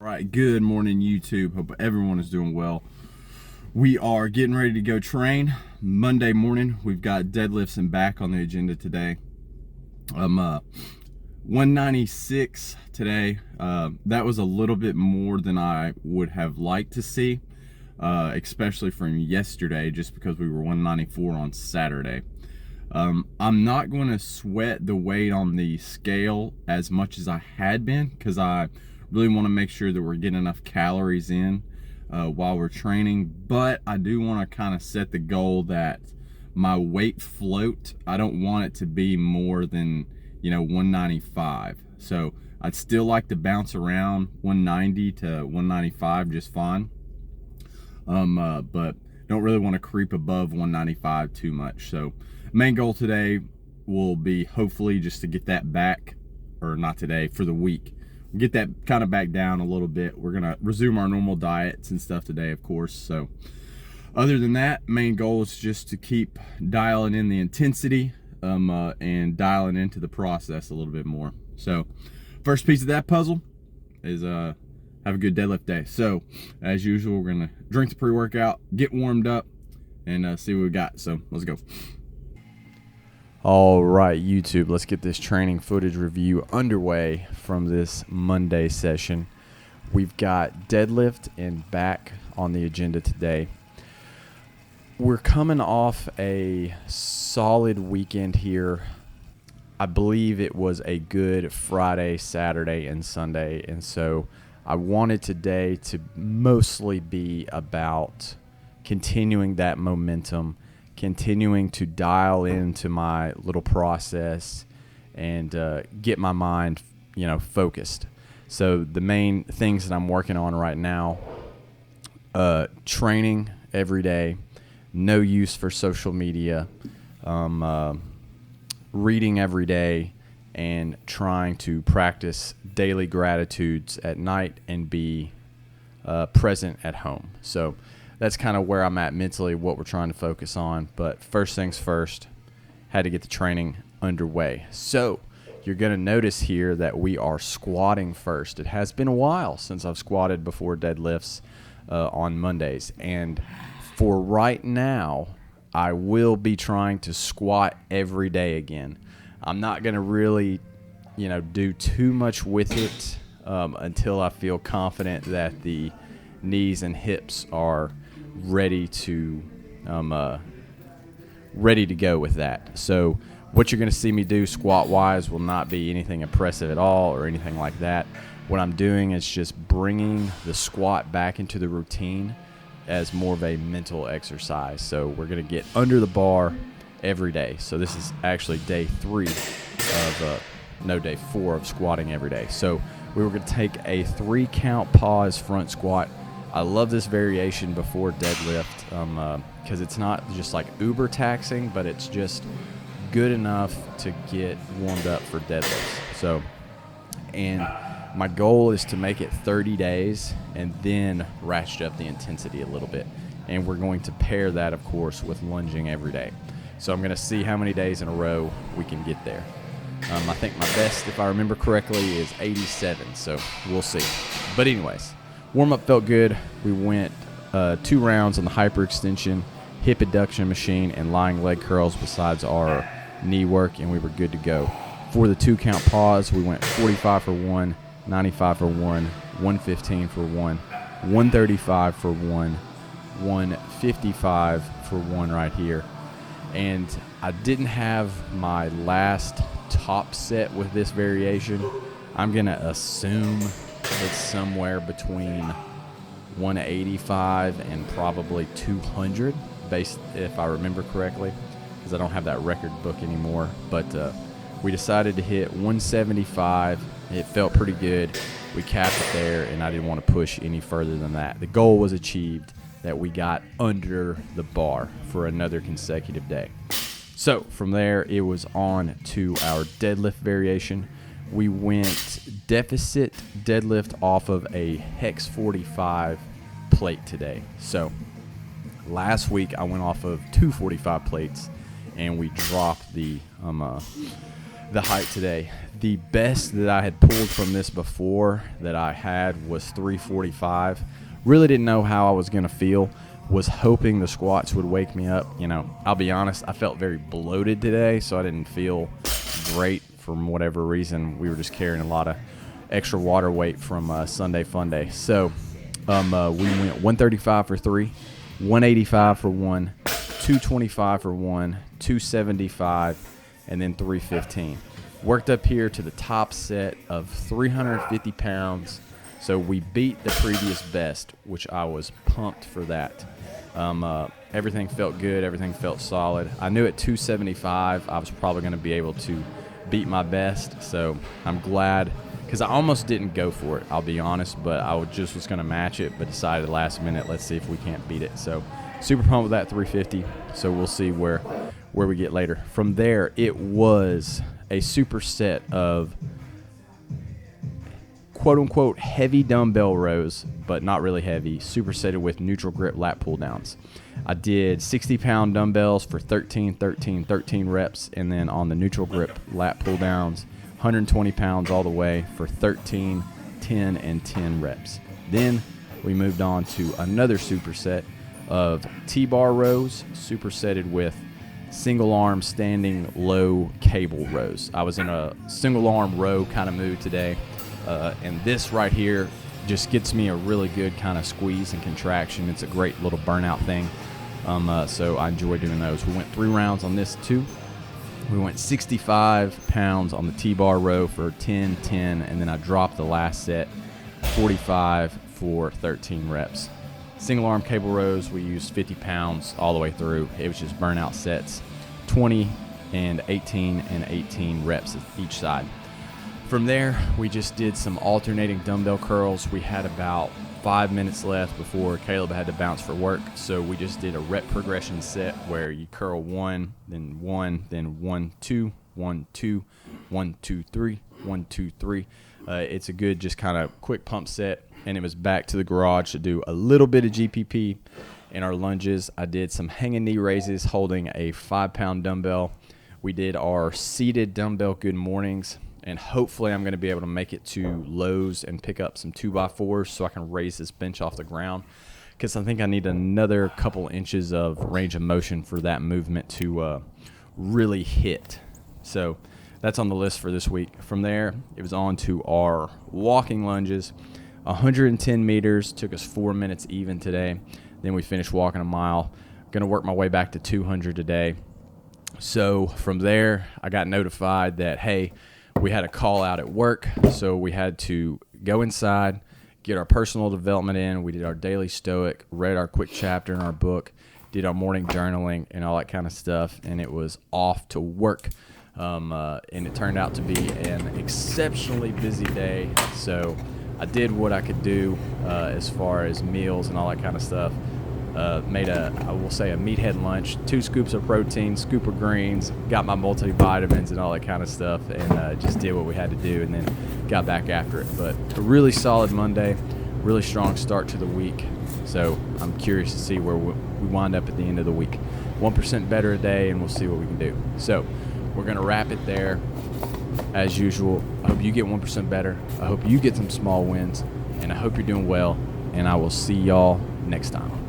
Right, good morning YouTube. Hope everyone is doing well. We are getting ready to go train Monday morning. We've got deadlifts and back on the agenda today. 196 today. That was a little bit more than I would have liked to see, especially from yesterday, just because we were 194 on Saturday. I'm not going to sweat the weight on the scale as much as I had been, because I really want to make sure that we're getting enough calories in while we're training. But I do want to kind of set the goal that my weight float, I don't want it to be more than 195. So I'd still like to bounce around 190 to 195 just fine, but don't really want to creep above 195 too much. So main goal today will be hopefully just to get that back, or not today, for the week, get that kind of back down a little bit. We're gonna resume our normal diets and stuff today, of course. So other than that, main goal is just to keep dialing in the intensity and dialing into the process a little bit more. So first piece of that puzzle is have a good deadlift day. So as usual, we're gonna drink the pre-workout, get warmed up, and see what we got. So let's go. All right, YouTube, let's get this training footage review underway from this Monday session. We've got deadlift and back on the agenda today. We're coming off a solid weekend here. I believe it was a good Friday, Saturday, and Sunday, and so I wanted today to mostly be about continuing that momentum, continuing to dial into my little process and get my mind, focused. So the main things that I'm working on right now, training every day, no use for social media, reading every day, and trying to practice daily gratitudes at night and be present at home. So that's kind of where I'm at mentally, what we're trying to focus on. But first things first, had to get the training underway. So you're going to notice here that we are squatting first. It has been a while since I've squatted before deadlifts on Mondays. And for right now, I will be trying to squat every day again. I'm not going to really, do too much with it until I feel confident that the knees and hips are ready to go with that. So what you're going to see me do squat wise will not be anything impressive at all or anything like that. What I'm doing is just bringing the squat back into the routine as more of a mental exercise. So we're going to get under the bar every day. So this is actually day 4 of squatting every day. So we were going to take a 3 count pause front squat. I love this variation before deadlift because it's not just like uber taxing, but it's just good enough to get warmed up for deadlifts. So, and my goal is to make it 30 days and then ratchet up the intensity a little bit. And we're going to pair that, of course, with lunging every day. So I'm going to see how many days in a row we can get there. I think my best, if I remember correctly, is 87. So we'll see. But anyways, warm-up felt good. We went 2 rounds on the hyperextension, hip adduction machine, and lying leg curls besides our knee work, and we were good to go. For the 2 count pause, we went 45 for 1, 95 for 1, 115 for 1, 135 for 1, 155 for 1 right here. And I didn't have my last top set with this variation. I'm going to assume it's somewhere between 185 and probably 200, based if I remember correctly, because I don't have that record book anymore. But we decided to hit 175. It felt pretty good. We capped it there, and I didn't want to push any further than that. The goal was achieved, that we got under the bar for another consecutive day. So from there, it was on to our deadlift variation. We went deficit deadlift off of a Hex 45 plate today. So last week I went off of 245 plates, and we dropped the the height today. The best that I had pulled from this before that I had was 345. Really didn't know how I was going to feel. Was hoping the squats would wake me up. You know, I'll be honest, I felt very bloated today, so I didn't feel great for whatever reason. We were just carrying a lot of extra water weight from Sunday Fun Day. So we went 135 for 3, 185 for 1, 225 for 1, 275, and then 315. Worked up here to the top set of 350 pounds. So we beat the previous best, which I was pumped for that. Everything felt good. Everything felt solid. I knew at 275 I was probably going to be able to beat my best. So I'm glad, because I almost didn't go for it, I'll be honest, but I just was going to match it, but decided last minute, let's see if we can't beat it. So super pumped with that 350. So we'll see where we get later. From there, it was a superset of quote-unquote heavy dumbbell rows, but not really heavy, supersetted with neutral grip lat pull downs. I did 60-pound dumbbells for 13 reps, and then on the neutral grip lat pull downs, 120 pounds all the way for 13, 10, and 10 reps. Then we moved on to another superset of T-bar rows, supersetted with single arm standing low cable rows. I was in a single arm row kind of mood today. And this right here just gets me a really good kind of squeeze and contraction. It's a great little burnout thing. So I enjoy doing those. We went 3 rounds on this too. We went 65 pounds on the T-bar row for 10, 10, and then I dropped the last set, 45 for 13 reps. Single arm cable rows, we used 50 pounds all the way through. It was just burnout sets, 20 and 18 reps each side. From there, we just did some alternating dumbbell curls. We had about 5 minutes left before Caleb had to bounce for work, so we just did a rep progression set where you curl 1, then 1, then 1, 2, 1, 2, 1, 2, 3, 1, 2, 3. It's a good just kind of quick pump set, and it was back to the garage to do a little bit of GPP in our lunges. I did some hanging knee raises holding a 5-pound dumbbell. We did our seated dumbbell good mornings. And hopefully I'm going to be able to make it to Lowe's and pick up some 2x4s so I can raise this bench off the ground, because I think I need another couple inches of range of motion for that movement to really hit. So that's on the list for this week. From there, it was on to our walking lunges. 110 meters, took us 4 minutes even today. Then we finished walking a mile. Going to work my way back to 200 today. So from there, I got notified that, hey, we had a call out at work, so we had to go inside, get our personal development in. We did our daily stoic, read our quick chapter in our book, did our morning journaling and all that kind of stuff, and it was off to work. And it turned out to be an exceptionally busy day, so I did what I could do as far as meals and all that kind of stuff. Made a meathead lunch, 2 scoops of protein, scoop of greens, got my multivitamins and all that kind of stuff, and just did what we had to do, and then got back after it. But a really solid Monday, really strong start to the week. So I'm curious to see where we wind up at the end of the week. 1% better a day, and we'll see what we can do. So we're going to wrap it there. As usual, I hope you get 1% better. I hope you get some small wins, and I hope you're doing well, and I will see y'all next time.